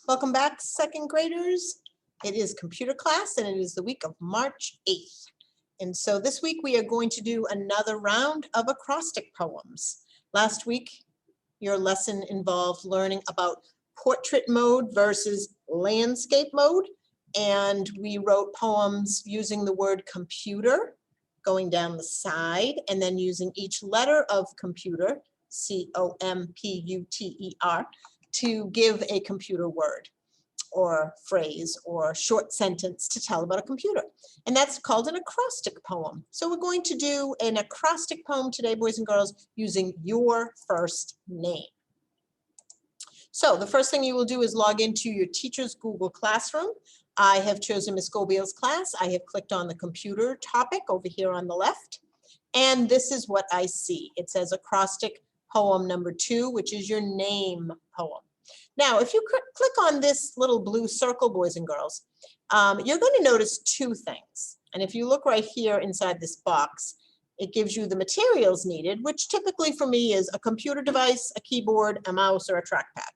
Welcome back, second graders. It is computer class and it is the week of March 8th. And so this week we are going to do another round of acrostic poems. Last week, your lesson involved learning about portrait mode versus landscape mode. And we wrote poems using the word computer going down the side and then using each letter of computer, C-O-M-P-U-T-E-R, to give a computer word or phrase or short sentence to tell about a computer. And that's called an acrostic poem. So we're going to do an acrostic poem today, boys and girls, using your first name. So the first thing you will do is log into your teacher's Google Classroom. I have chosen Ms. Gobiel's class. I have clicked on the computer topic over here on the left. And this is what I see. It says acrostic poem number 2, which is your name poem. Now, if you click on this little blue circle, boys and girls, you're going to notice two things. And if you look right here inside this box, it gives you the materials needed, which typically for me is a computer device, a keyboard, a mouse, or a trackpad.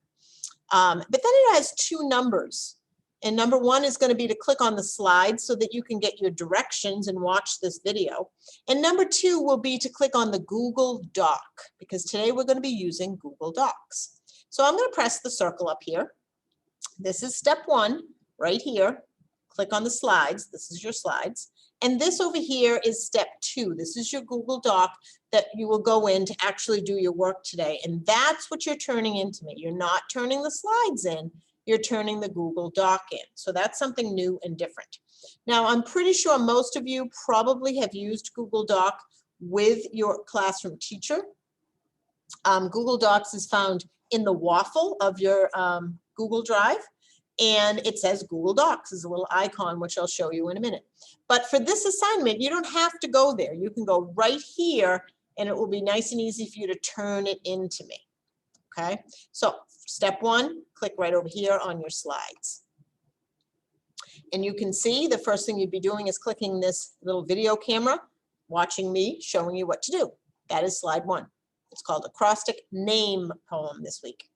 But then it has two numbers. And number 1 is going to be to click on the slides so that you can get your directions and watch this video. And number 2 will be to click on the Google Doc, because today we're going to be using Google Docs. So I'm going to press the circle up here. This is step 1 right here. Click on the slides. This is your slides. And this over here is step 2. This is your Google Doc that you will go in to actually do your work today. And that's what you're turning into me. You're not turning the slides in. You're turning the Google Doc in. So that's something new and different. Now, I'm pretty sure most of you probably have used Google Doc with your classroom teacher. Google Docs is found in the waffle of your Google Drive, and it says Google Docs is a little icon, which I'll show you in a minute. But for this assignment, you don't have to go there. You can go right here, and it will be nice and easy for you to turn it into me. Okay, so step 1, click right over here on your slides. And you can see the first thing you'd be doing is clicking this little video camera, watching me, showing you what to do. That is slide 1. It's called acrostic name poem this week.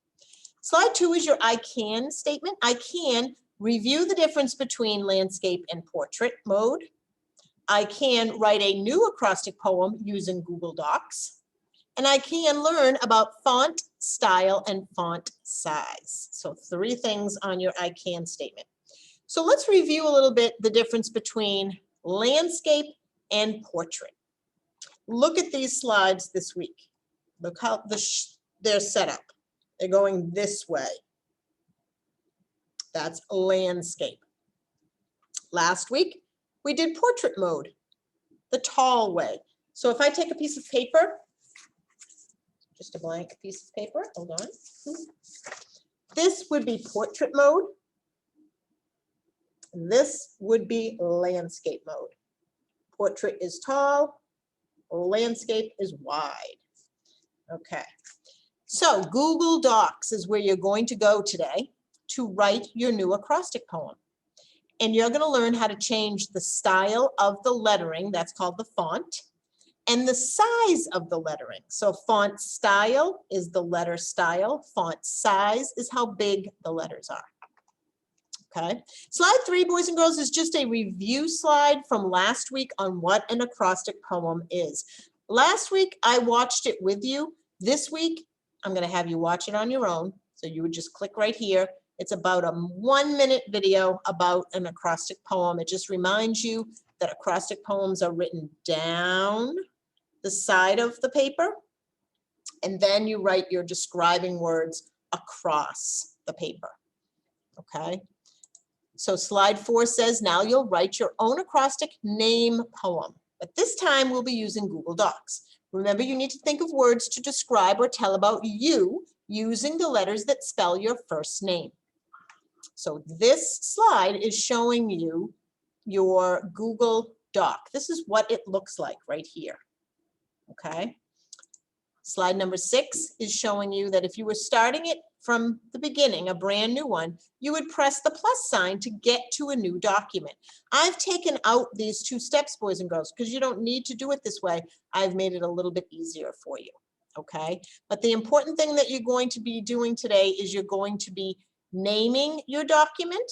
Slide 2 is your I can statement. I can review the difference between landscape and portrait mode. I can write a new acrostic poem using Google Docs. And I can learn about font style and font size. So 3 things on your I can statement. So let's review a little bit the difference between landscape and portrait. Look at these slides this week. Look how they're set up. They're going this way. That's landscape. Last week, we did portrait mode, the tall way. So if I take a piece of paper, just a blank piece of paper, hold on. This would be portrait mode. This would be landscape mode. Portrait is tall, landscape is wide. Okay, so Google Docs is where you're going to go today to write your new acrostic poem. And you're going to learn how to change the style of the lettering, that's called the font, and the size of the lettering. So font style is the letter style. Font size is how big the letters are. Okay. Slide 3, boys and girls, is just a review slide from last week on what an acrostic poem is. Last week, I watched it with you. This week, I'm going to have you watch it on your own. So you would just click right here. It's about a 1-minute video about an acrostic poem. It just reminds you that acrostic poems are written down the side of the paper, and then you write your describing words across the paper. Okay, so slide 4 says now you'll write your own acrostic name poem, but this time we'll be using Google Docs. Remember, you need to think of words to describe or tell about you using the letters that spell your first name. So this slide is showing you your Google Doc. This is what it looks like right here. Okay, slide number 6 is showing you that if you were starting it from the beginning, a brand new one, you would press the plus sign to get to a new document. I've taken out these 2 steps, boys and girls, because you don't need to do it this way. I've made it a little bit easier for you. Okay, but the important thing that you're going to be doing today is you're going to be naming your document,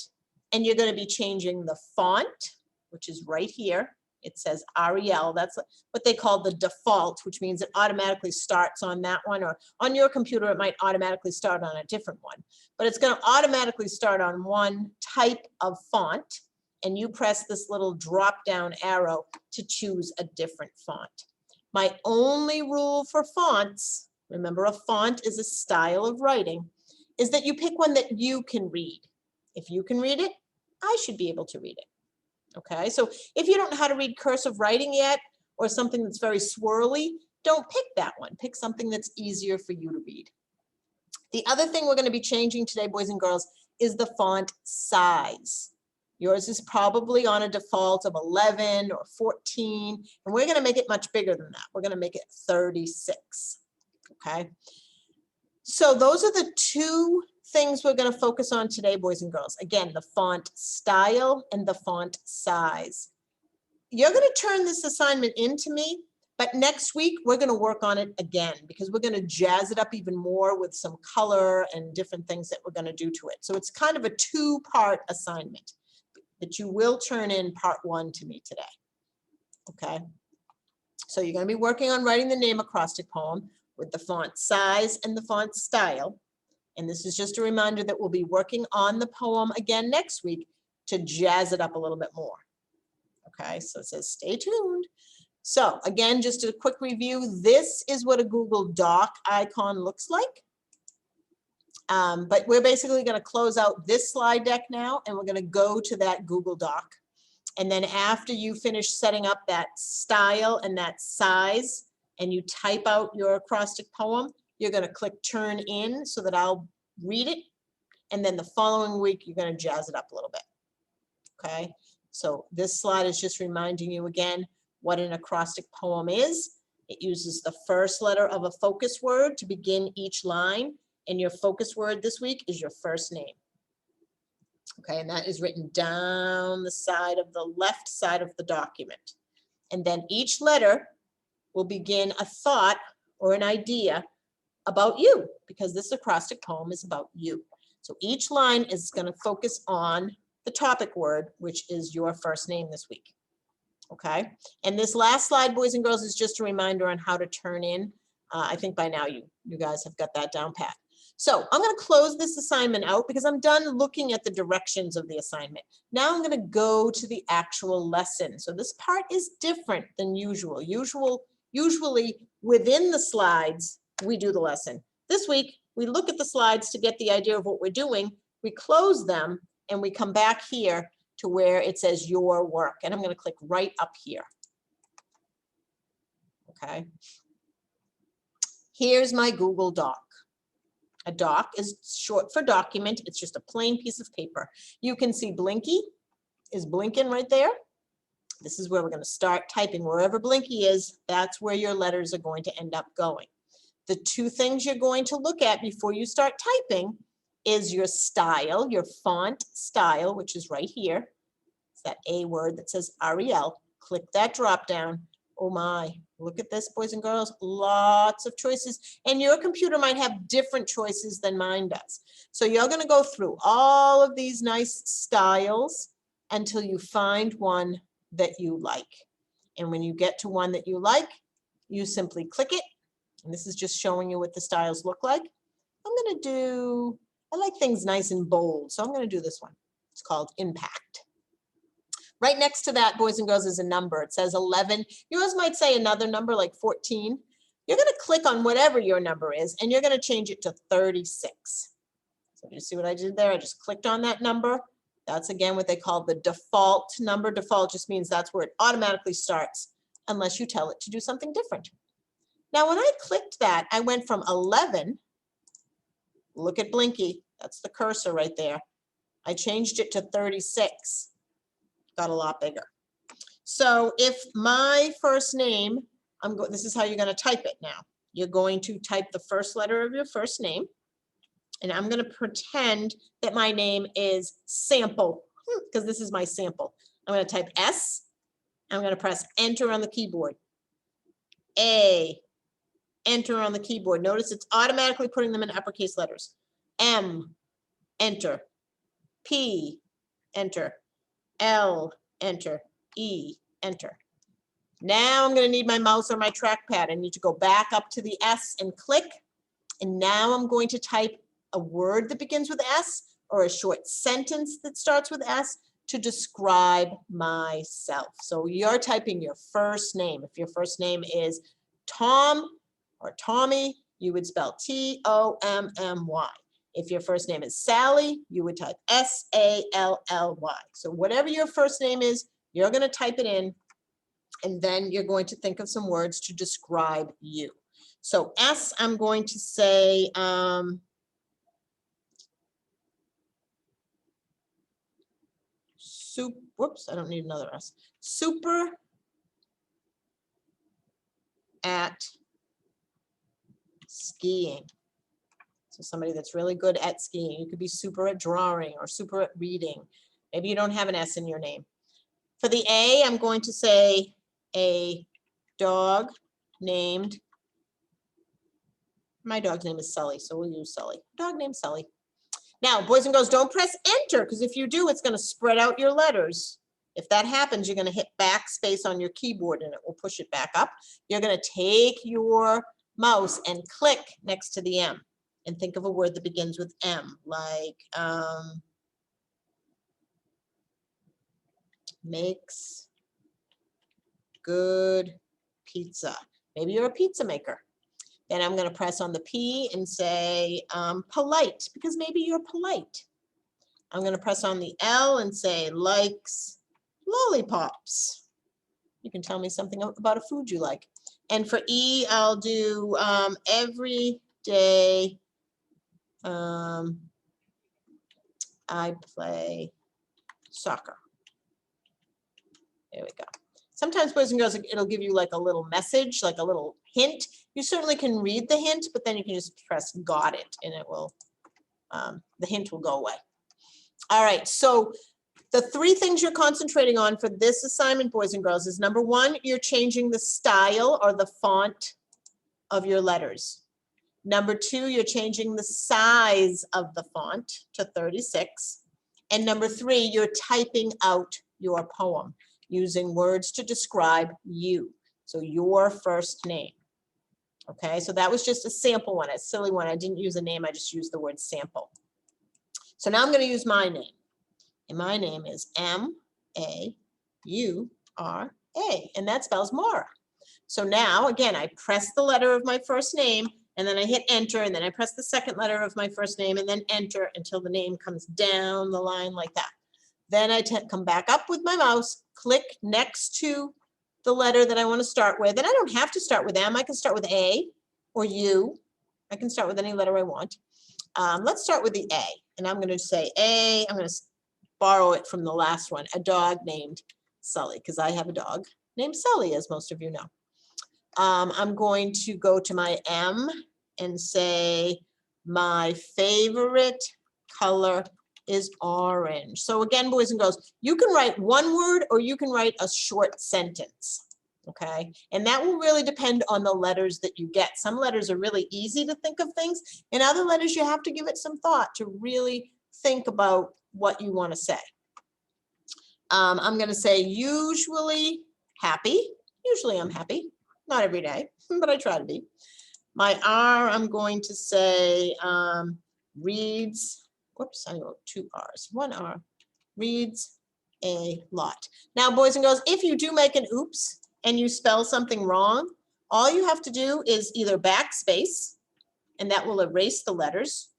and you're going to be changing the font, which is right here. It says Arial. That's what they call the default, which means it automatically starts on that one, or on your computer, it might automatically start on a different one. But it's going to automatically start on one type of font, and you press this little drop down arrow to choose a different font. My only rule for fonts, remember a font is a style of writing, is that you pick one that you can read. If you can read it, I should be able to read it. Okay, so if you don't know how to read cursive writing yet, or something that's very swirly, don't pick that one. Pick something that's easier for you to read. The other thing we're going to be changing today, boys and girls, is the font size. Yours is probably on a default of 11 or 14, and we're going to make it much bigger than that. We're going to make it 36. Okay, so those are the two things we're going to focus on today, boys and girls. Again, the font style and the font size. You're going to turn this assignment in to me, but next week we're going to work on it again because we're going to jazz it up even more with some color and different things that we're going to do to it. So it's kind of a two-part assignment, but you will turn in part one to me today. Okay. So you're going to be working on writing the name acrostic poem with the font size and the font style. And this is just a reminder that we'll be working on the poem again next week to jazz it up a little bit more. Okay, so it says stay tuned. So again, just a quick review. This is what a Google Doc icon looks like. But we're basically going to close out this slide deck now, and we're going to go to that Google Doc. And then after you finish setting up that style and that size, and you type out your acrostic poem, you're going to click turn in so that I'll read it. And then the following week, you're going to jazz it up a little bit. Okay, so this slide is just reminding you again what an acrostic poem is. It uses the first letter of a focus word to begin each line. And your focus word this week is your first name. Okay, and that is written down the side of the left side of the document. And then each letter will begin a thought or an idea about you, because this acrostic poem is about you. So each line is going to focus on the topic word, which is your first name this week. Okay, and this last slide, boys and girls, is just a reminder on how to turn in. I think by now you guys have got that down pat. So I'm going to close this assignment out because I'm done looking at the directions of the assignment. Now I'm going to go to the actual lesson. So this part is different than usual. Usually within the slides, we do the lesson. This week, we look at the slides to get the idea of what we're doing. We close them and we come back here to where it says your work. And I'm going to click right up here. Okay. Here's my Google Doc. A doc is short for document. It's just a plain piece of paper. You can see Blinky is blinking right there. This is where we're going to start typing. Wherever Blinky is, that's where your letters are going to end up going. The two things you're going to look at before you start typing is your style, your font style, which is right here. It's that A word that says Arial. Click that drop down. Oh my, look at this, boys and girls, lots of choices. And your computer might have different choices than mine does. So you're going to go through all of these nice styles until you find one that you like. And when you get to one that you like, you simply click it. And this is just showing you what the styles look like. I'm going to do, I like things nice and bold, so I'm going to do this one. It's called Impact. Right next to that, boys and girls, is a number. It says 11. Yours might say another number like 14. You're going to click on whatever your number is, and you're going to change it to 36. So you see what I did there? I just clicked on that number. That's, again, what they call the default number. Default just means that's where it automatically starts, unless you tell it to do something different. Now, when I clicked that, I went from 11. Look at Blinky. That's the cursor right there. I changed it to 36. Got a lot bigger. So if my first name, this is how you're going to type it now. You're going to type the first letter of your first name. And I'm going to pretend that my name is Sample, because this is my sample. I'm going to type S. I'm going to press Enter on the keyboard. A. Enter on the keyboard. Notice it's automatically putting them in uppercase letters. M. enter. P, enter. L, enter. E, enter. Now I'm going to need my mouse or my trackpad. I need to go back up to the S and click. And now I'm going to type a word that begins with S or a short sentence that starts with S to describe myself. So you're typing your first name. If your first name is Tom or Tommy, you would spell T-O-M-M-Y. If your first name is Sally, you would type S-A-L-L-Y. So whatever your first name is, you're going to type it in, and then you're going to think of some words to describe you. So S, I'm going to say, whoops, I don't need another S. Super at skiing. So somebody that's really good at skiing. You could be super at drawing or super at reading. Maybe you don't have an S in your name. For the A, I'm going to say a dog named, my dog's name is Sully, so we'll use Sully. Dog named Sully. Now, boys and girls, don't press enter, because if you do, it's going to spread out your letters. If that happens, you're going to hit backspace on your keyboard and it will push it back up. You're going to take your mouse and click next to the M and think of a word that begins with M, like makes good pizza. Maybe you're a pizza maker. Then I'm going to press on the P and say polite, because maybe you're polite. I'm going to press on the L and say likes lollipops. You can tell me something about a food you like. And for E, I'll do every day I play soccer. There we go. Sometimes, boys and girls, it'll give you like a little message, like a little hint. You certainly can read the hint, but then you can just press got it and it will, the hint will go away. All right, so the three things you're concentrating on for this assignment, boys and girls, is number one, you're changing the style or the font of your letters. Number two, you're changing the size of the font to 36. And number three, you're typing out your poem using words to describe you. So your first name. Okay, so that was just a sample one, a silly one. I didn't use a name, I just used the word sample. So now I'm going to use my name. And my name is M-A-U-R-A, and that spells Maura. So now, again, I press the letter of my first name, and then I hit enter, and then I press the second letter of my first name, and then enter until the name comes down the line like that. Then I come back up with my mouse, click next to the letter that I want to start with. And I don't have to start with M. I can start with A or U. I can start with any letter I want. Let's start with the A. And I'm going to say A. I'm going to borrow it from the last one, a dog named Sully, because I have a dog named Sully, as most of you know. I'm going to go to my M and say my favorite color is orange. So again, boys and girls, you can write one word or you can write a short sentence, okay? And that will really depend on the letters that you get. Some letters are really easy to think of things, and other letters you have to give it some thought to really think about what you want to say. I'm going to say usually happy. Usually I'm happy. Not every day, but I try to be. My R, I'm going to say reads. Whoops, I wrote two R's. One R, reads a lot. Now, boys and girls, if you do make an oops and you spell something wrong, all you have to do is either backspace, and that will erase the letters,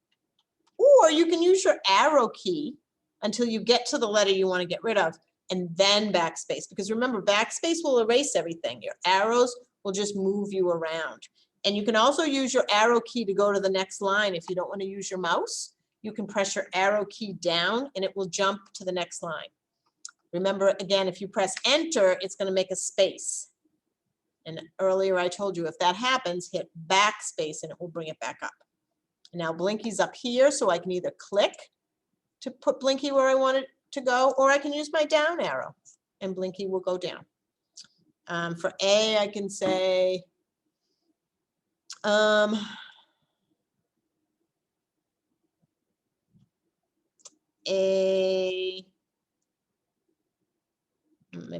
or you can use your arrow key until you get to the letter you want to get rid of, and then backspace. Because remember, backspace will erase everything. Your arrows will just move you around. And you can also use your arrow key to go to the next line. If you don't want to use your mouse, you can press your arrow key down and it will jump to the next line. Remember, again, if you press enter, it's going to make a space. And earlier I told you, if that happens, hit backspace and it will bring it back up. Now Blinky's up here, so I can either click to put Blinky where I want it to go, or I can use my down arrow and Blinky will go down. For A, I can say, maybe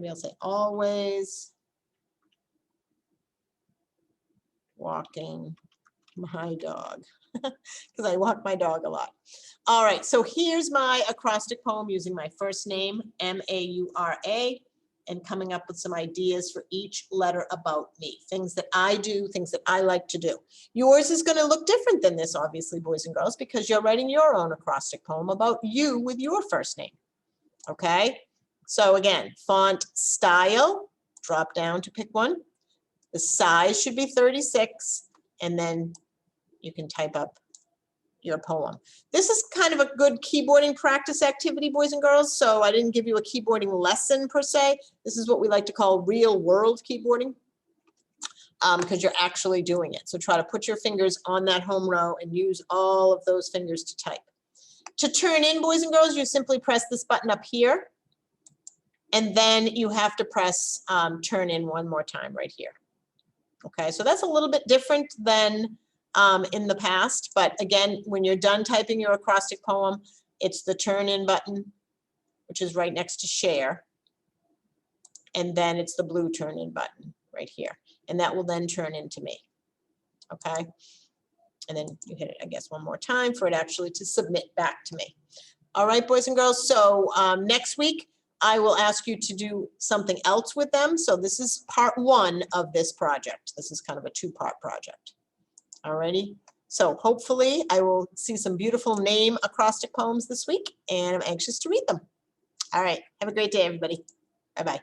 I'll say always walking my dog, because I walk my dog a lot. All right, so here's my acrostic poem using my first name, M-A-U-R-A, and coming up with some ideas for each letter about me, things that I do, things that I like to do. Yours is going to look different than this, obviously, boys and girls, because you're writing your own acrostic poem about you with your first name. Okay, so again, font style, drop down to pick one. The size should be 36, and then you can type up your poem. This is kind of a good keyboarding practice activity, boys and girls. So I didn't give you a keyboarding lesson per se. This is what we like to call real world keyboarding, because you're actually doing it. So try to put your fingers on that home row and use all of those fingers to type. To turn in, boys and girls, you simply press this button up here, and then you have to press turn in one more time right here. Okay, so that's a little bit different than in the past, but again, when you're done typing your acrostic poem, it's the turn in button, which is right next to share, and then it's the blue turn in button right here, and that will then turn into me. Okay, and then you hit it, I guess, one more time for it actually to submit back to me. All right, boys and girls, so next week I will ask you to do something else with them. So this is part one of this project. This is kind of a two-part project. Alrighty, so hopefully I will see some beautiful name acrostic poems this week, and I'm anxious to read them. All right, have a great day, everybody. Bye-bye.